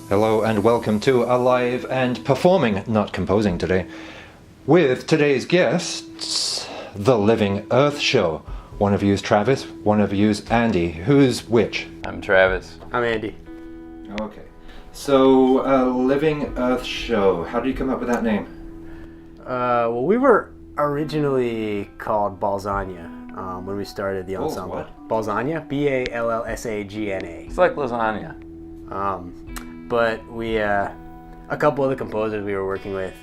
Hello and welcome to Alive and Performing, not composing today, with today's guests, The Living Earth Show. One of you is Travis, one of you is Andy. Who's which? I'm Travis. I'm Andy. Okay. So, Living Earth Show. How did you come up with that name? Well, we were originally called Balsagna when we started the ensemble. What? Balsagna, Ballsagna. It's like lasagna. But we, a couple of the composers we were working with,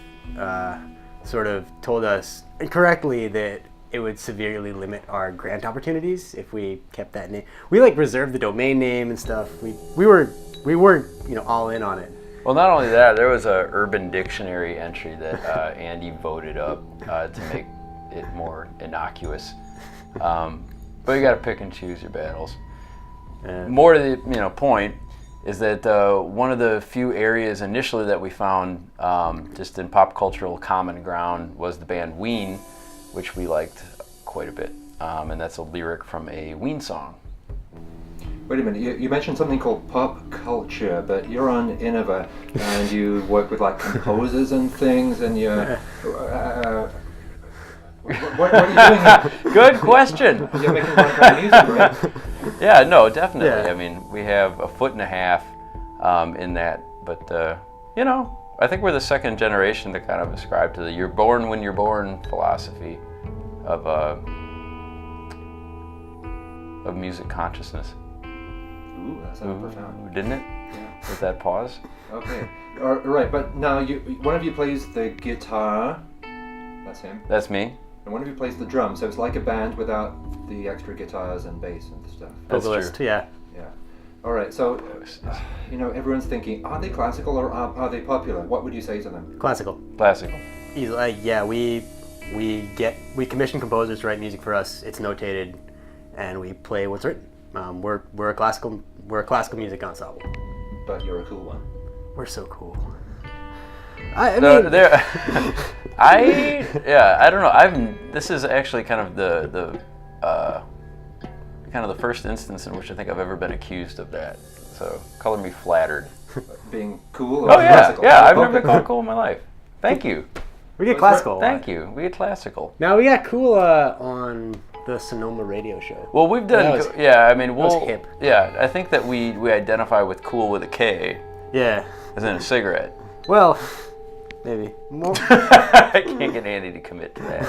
sort of told us incorrectly that it would severely limit our grant opportunities if we kept that name. We reserved the domain name and stuff. We weren't all in on it. Well, not only that, there was a Urban Dictionary entry that Andy voted up to make it more innocuous. But you got to pick and choose your battles. More to the point is that one of the few areas initially that we found just in pop cultural common ground was the band Ween, which we liked quite a bit. And that's a lyric from a Ween song. Wait a minute, you mentioned something called pop culture, but you're on Innova and you work with composers and things, and you're... what are you doing? Good question. You're making one kind of music, right? Yeah, no, definitely. Yeah. I mean, we have a foot and a half in that, but I think we're the second generation that kind of ascribe to the "you're born when you're born" philosophy of music consciousness. Ooh, that sounded profound. Didn't it? Yeah. With that pause. Okay. All right, but now one of you plays the guitar. That's him. That's me. And one of you plays the drums, so it's like a band without the extra guitars and bass and stuff. That's Vocalist, true. yeah. Yeah. All right, so, everyone's thinking, are they classical or are they popular? What would you say to them? Classical. Classical. Easily, we commission composers to write music for us. It's notated, and we play what's written. We're a classical music ensemble. But you're a cool one. We're so cool. I mean, I don't know. This is actually kind of the first instance in which I think I've ever been accused of that. So color me flattered. Being cool or Oh yeah, classical? yeah. I've never been called cool in my life. Thank you. we get classical. Thank you. We get classical. Now we got cool on the Sonoma radio show. Well, we've done. That was- we'll. hip. Yeah, I think that we identify with cool with a K, Yeah. as in a cigarette. Well, maybe. More. I can't get Andy to commit to that.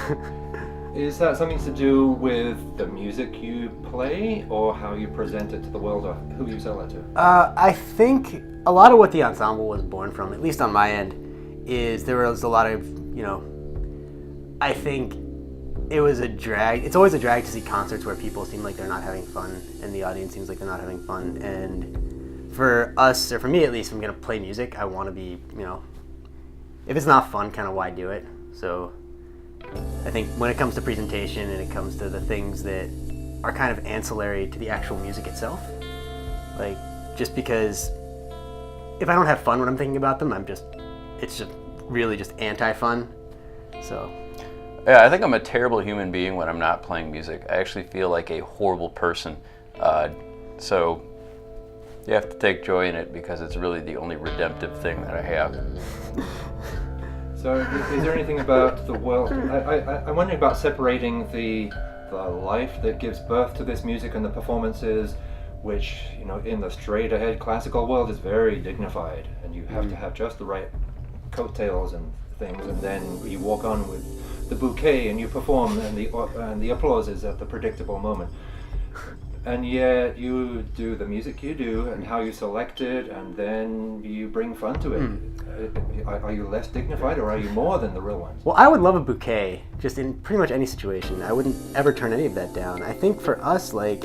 Is that something to do with the music you play or how you present it to the world or who you sell it to? I think a lot of what the ensemble was born from, at least on my end, is there was a lot of, I think it was a drag. It's always a drag to see concerts where people seem like they're not having fun and the audience seems like they're not having fun. And for us, or for me at least, if I'm going to play music, I want to be, if it's not fun, kind of why do it? So I think when it comes to presentation and it comes to the things that are kind of ancillary to the actual music itself, just because if I don't have fun when I'm thinking about them, it's just really just anti-fun. So Yeah, I think I'm a terrible human being when I'm not playing music. I actually feel like a horrible person. So you have to take joy in it because it's really the only redemptive thing that I have. So is there anything about the world? I'm wondering about separating the life that gives birth to this music and the performances, which, in the straight ahead classical world is very dignified and you have to have just the right coattails and things, and then you walk on with the bouquet and you perform and the applause is at the predictable moment. And yet you do the music you do and how you select it, and then you bring fun to it. Are you less dignified or are you more than the real ones? Well, I would love a bouquet, just in pretty much any situation. I wouldn't ever turn any of that down. I think for us, I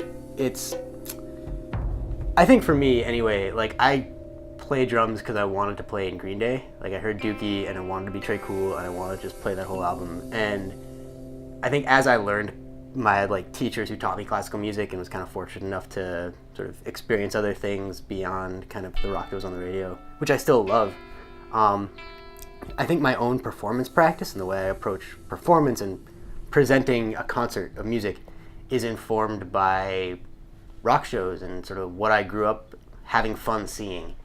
think for me anyway, I play drums because I wanted to play in Green Day. I heard Dookie and I wanted to be Trey Cool and I wanted to just play that whole album. And I think as I learned, my teachers who taught me classical music and was kind of fortunate enough to sort of experience other things beyond kind of the rock that was on the radio, which I still love. I think my own performance practice and the way I approach performance and presenting a concert of music is informed by rock shows and sort of what I grew up having fun seeing.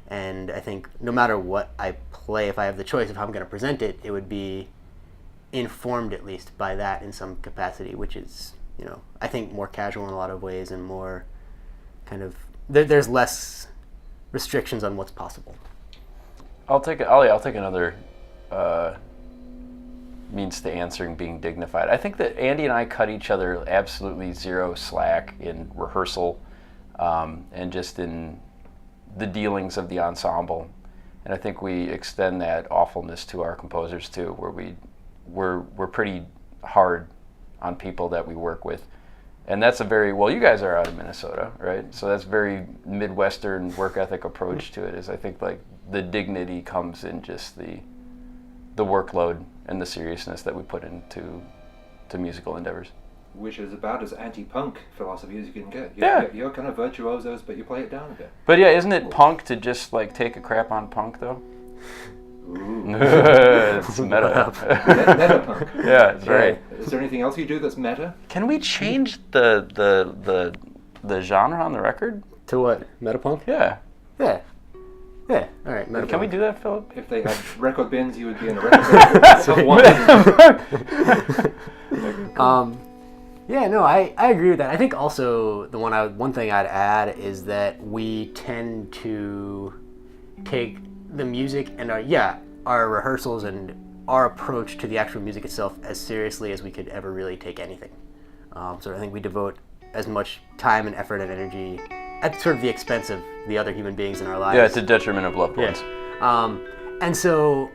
And I think no matter what I play, if I have the choice of how I'm going to present it, it would be informed at least by that in some capacity, which is, I think more casual in a lot of ways and more kind of, there's less restrictions on what's possible. I'll take another means to answering being dignified. I think that Andy and I cut each other absolutely zero slack in rehearsal and just in the dealings of the ensemble. And I think we extend that awfulness to our composers too, where we're pretty hard on people that we work with. And that's a very, well, you guys are out of Minnesota, right? So that's very Midwestern work ethic approach to it, is I think like the dignity comes in just the workload and the seriousness that we put into musical endeavors. Which is about as anti-punk philosophy as you can get. Yeah. You're kind of virtuosos, but you play it down a bit. But yeah, isn't it punk to just like take a crap on punk though? Ooh. It's meta. Meta punk. Yeah, that's right. Is there anything else you do that's meta? Can we change the genre on the record? To what? Metapunk? Yeah. Yeah. Yeah. All right. Metapunk. Can we do that, Philip? If they had record bins, you would be in a record bin. Yeah, no, I agree with that. I think also one thing I'd add is that we tend to take the music and our rehearsals and our approach to the actual music itself as seriously as we could ever really take anything. So I think we devote as much time and effort and energy at sort of the expense of the other human beings in our lives. Yeah, to detriment of loved ones. Yeah. And so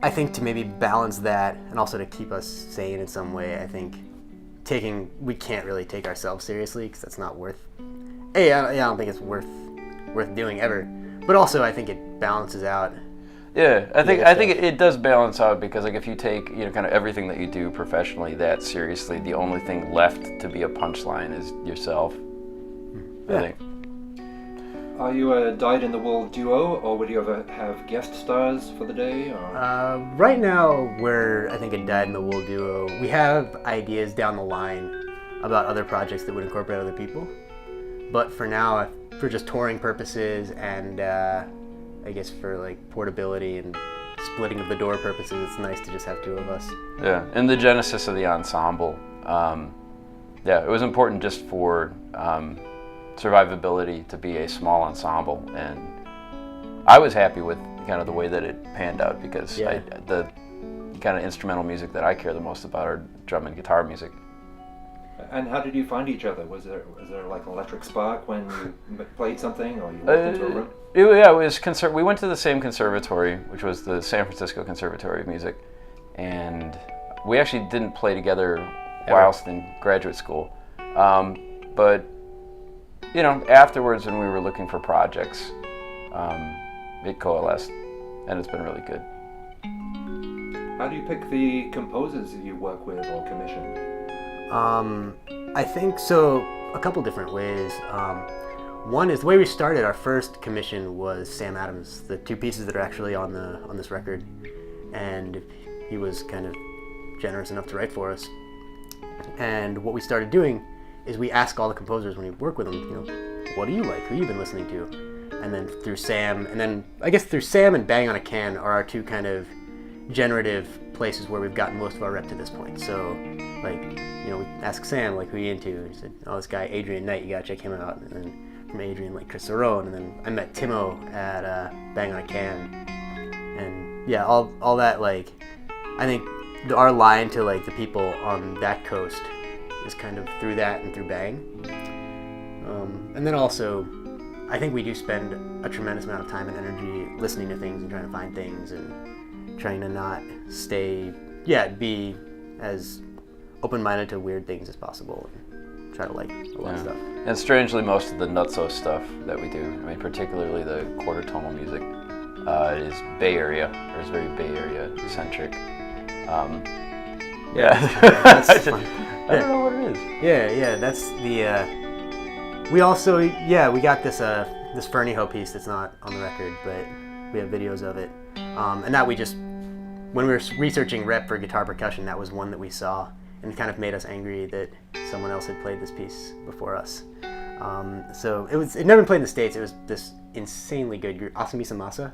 I think to maybe balance that and also to keep us sane in some way, I think we can't really take ourselves seriously because that's not worth. I don't think it's worth doing ever. But also, I think it balances out. Yeah, I think it does balance out because like if you take kind of everything that you do professionally that seriously, the only thing left to be a punchline is yourself. Yeah. I think. Are you a dyed-in-the-wool duo, or would you ever have guest stars for the day? Or? Right now, we're, I think, a dyed-in-the-wool duo. We have ideas down the line about other projects that would incorporate other people. But for now, for just touring purposes and I guess for like portability and splitting of the door purposes, it's nice to just have two of us. Yeah, and the genesis of the ensemble, it was important just for survivability to be a small ensemble, and I was happy with kind of the way that it panned out because the kind of instrumental music that I care the most about are drum and guitar music. And how did you find each other? Was there like an electric spark when you played something, or you walked into a room? It was we went to the same conservatory, which was the San Francisco Conservatory of Music, and we actually didn't play together whilst in graduate school. But afterwards when we were looking for projects, it coalesced, and it's been really good. How do you pick the composers that you work with or commission? I think so. A couple different ways. One is the way we started. Our first commission was Sam Adams, the two pieces that are actually on this record, and he was kind of generous enough to write for us. And what we started doing is we ask all the composers when we work with them, what do you like? Who you been listening to? And then through Sam, and Bang on a Can are our two kind of generative places where we've gotten most of our rep to this point. So, like, we ask Sam, like, who are you into? He said, oh, this guy Adrian Knight, you gotta check him out. And then from Adrian, like Chris Cerrone, and then I met Timo at Bang on a Can. And yeah, all that, like, I think our line to like the people on that coast is kind of through that and through Bang. And then also, I think we do spend a tremendous amount of time and energy listening to things and trying to find things and trying to not be as open-minded to weird things as possible and try to like a lot of stuff. And strangely, most of the nutso stuff that we do, particularly the quarter-tonal music, is Bay Area, or is very Bay Area-centric. That's fun. I don't know what it is. Yeah, that's the... we also, we got this Fernie Ho piece that's not on the record, but we have videos of it. And that we just, when we were researching rep for guitar percussion, that was one that we saw and kind of made us angry that someone else had played this piece before us. So it never been played in the States. It was this insanely good group, Asamisa Masa.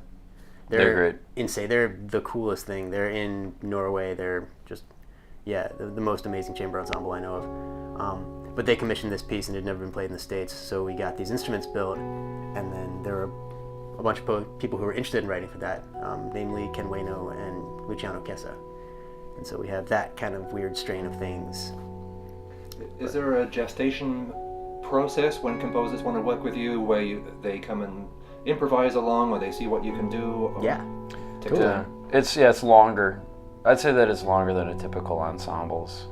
They're great. Insane. They're the coolest thing. They're in Norway. They're just, the most amazing chamber ensemble I know of. But they commissioned this piece and it had never been played in the States. So we got these instruments built, and then there were a bunch of people who were interested in writing for that, namely Ken Ueno and Luciano Kessa. And so we have that kind of weird strain of things. Is there a gestation process when composers want to work with you, where they come and improvise along, or they see what you can do? Or Yeah. takes Yeah, time? it's longer. I'd say that it's longer than a typical ensembles.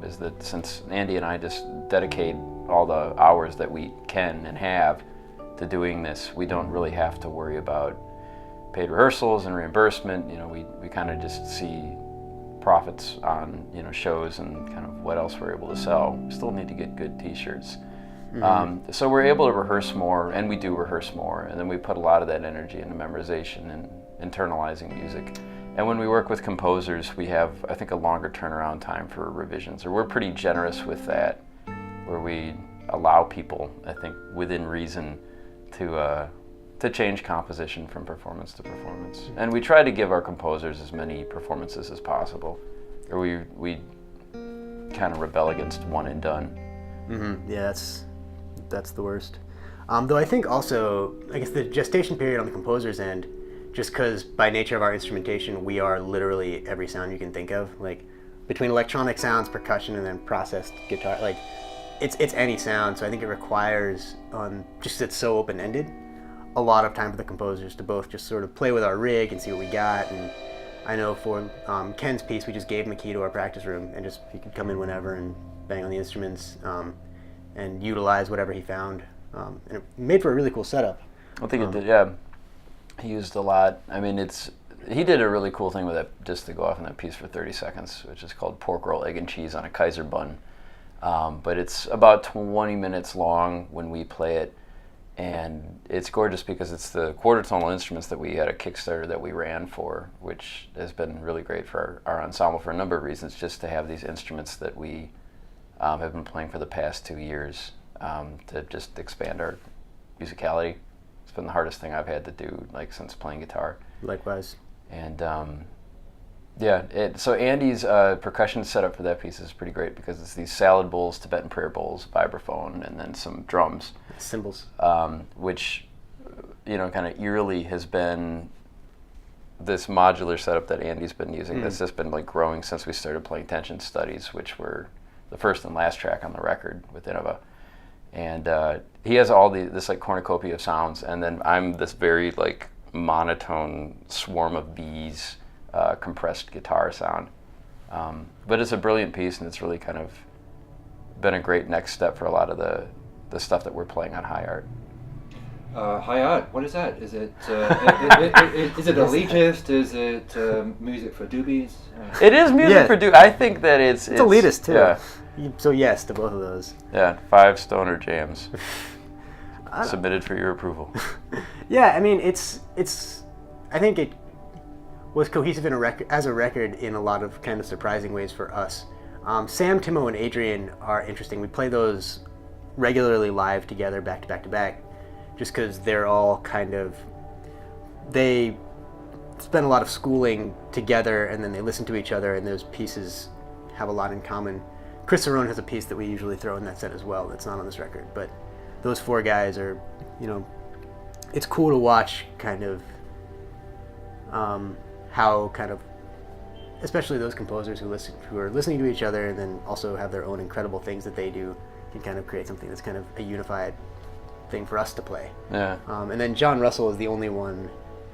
Is that since Andy and I just dedicate all the hours that we can and have to doing this, we don't really have to worry about paid rehearsals and reimbursement. We kind of just see profits on shows and kind of what else we're able to sell. We still need to get good T-shirts. So we're able to rehearse more, and we do rehearse more, and then we put a lot of that energy into memorization and internalizing music. And when we work with composers, we have, I think, a longer turnaround time for revisions, or we're pretty generous with that, where we allow people, I think, within reason, to change composition from performance to performance. And we try to give our composers as many performances as possible, or we kind of rebel against one and done. Yeah, that's the worst. Though I think also, I guess the gestation period on the composer's end, just because by nature of our instrumentation, we are literally every sound you can think of. Like between electronic sounds, percussion, and then processed guitar, like it's any sound. So I think it requires, just it's so open-ended, a lot of time for the composers to both just sort of play with our rig and see what we got. And I know for Ken's piece, we just gave him a key to our practice room, and just he could come in whenever and bang on the instruments and utilize whatever he found. And it made for a really cool setup. I think it did, yeah. He used a lot. I mean, he did a really cool thing with that, just to go off on that piece for 30 seconds, which is called Pork Roll, Egg and Cheese on a Kaiser Bun. But it's about 20 minutes long when we play it, and it's gorgeous because it's the quarter-tonal instruments that we had a Kickstarter that we ran for, which has been really great for our ensemble for a number of reasons, just to have these instruments that we have been playing for the past 2 years, to just expand our musicality. It's been the hardest thing I've had to do, since playing guitar. Likewise. And so Andy's percussion setup for that piece is pretty great because it's these salad bowls, Tibetan prayer bowls, vibraphone, and then some drums. Cymbals. Which, kind of eerily has been this modular setup that Andy's been using. That's just been growing since we started playing tension studies, which were the first and last track on the record with Innova. And he has all this cornucopia of sounds, and then I'm this very monotone swarm of bees, compressed guitar sound. But it's a brilliant piece, and it's really kind of been a great next step for a lot of the stuff that we're playing on High Art. High Art, what is that? Is it is it elitist? Is it music for doobies? It is music for doobies. I think that it's elitist too. Yeah. So yes to both of those. Yeah, 5 stoner jams submitted for your approval. Yeah, I mean it's. I think it was cohesive as a record in a lot of kind of surprising ways for us. Sam, Timo, and Adrian are interesting. We play those regularly live together, back to back to back, just because they're all they spend a lot of schooling together, and then they listen to each other, and those pieces have a lot in common. Chris Cerrone has a piece that we usually throw in that set as well that's not on this record, but those 4 guys are, it's cool to watch kind of how kind of, especially those composers who are listening to each other and then also have their own incredible things that they do, can kind of create something that's kind of a unified thing for us to play. Yeah. And then John Russell is the only one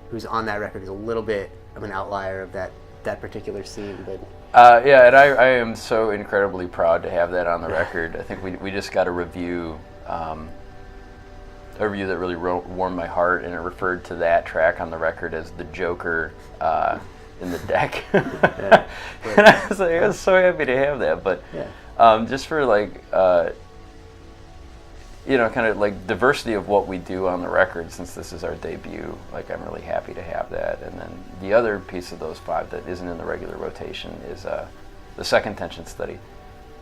who's on that record, who's a little bit of an outlier of that particular scene, but. And I am so incredibly proud to have that on the record. I think we just got a review that really warmed my heart, and it referred to that track on the record as the Joker in the deck. Yeah. And I was so happy to have that. But just for kind of diversity of what we do on the record, since this is our debut, I'm really happy to have that. And then the other piece of those 5 that isn't in the regular rotation is the second tension study,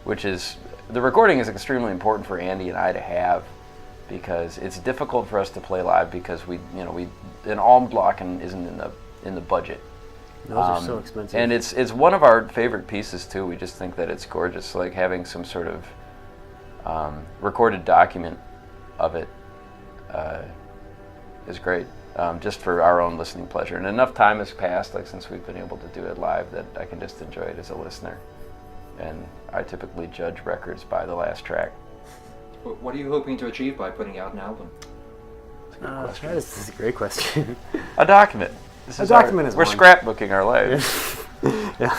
which is, the recording is extremely important for Andy and I to have, because it's difficult for us to play live because an alm blocking isn't in the budget. Those are so expensive. And it's one of our favorite pieces too. We just think that it's gorgeous. Like having some sort of recorded document of it is great, just for our own listening pleasure. And enough time has passed, like since we've been able to do it live, that I can just enjoy it as a listener. And I typically judge records by the last track. What are you hoping to achieve by putting out an album? That is a great question. A document. A document is we're one. scrapbooking our lives. Yeah,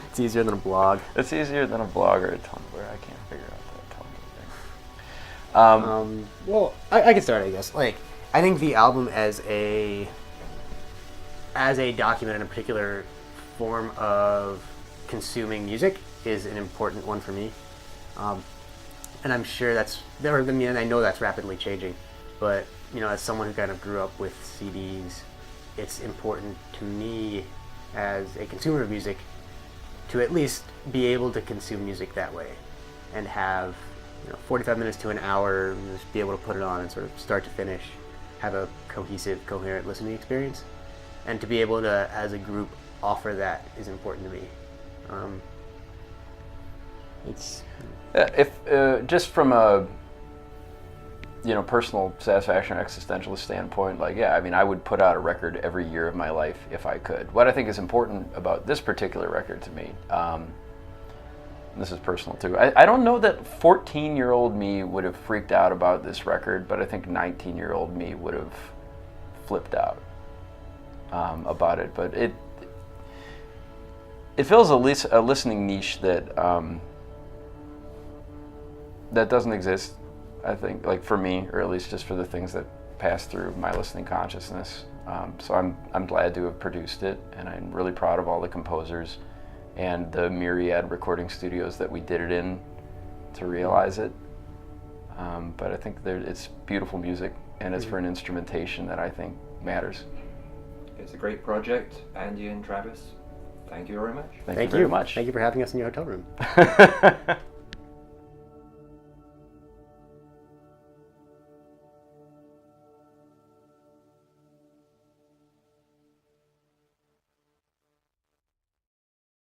it's easier than a blog. It's easier than a blog or a Tumblr. I can't figure out that Tumblr thing. Well, I can start, I guess. Like, I think the album as a document in a particular form of consuming music is an important one for me. And I'm sure I know that's rapidly changing. But, as someone who kind of grew up with CDs, it's important to me as a consumer of music to at least be able to consume music that way and have 45 minutes to an hour, just be able to put it on and sort of start to finish have a cohesive, coherent listening experience, and to be able to, as a group, offer that is important to me. If just from a personal satisfaction or existentialist standpoint, I would put out a record every year of my life if I could. What I think is important about this particular record to me, this is personal too, I don't know that 14-year-old me would have freaked out about this record, but I think 19-year-old me would have flipped out about it. But it fills a listening niche that that doesn't exist, I think, like for me, or at least just for the things that pass through my listening consciousness. So I'm glad to have produced it, and I'm really proud of all the composers and the myriad recording studios that we did it in to realize it. But I think it's beautiful music, and it's for an instrumentation that I think matters. It's a great project. Andy and Travis, thank you very much. Thank you very much. Thank you for having us in your hotel room.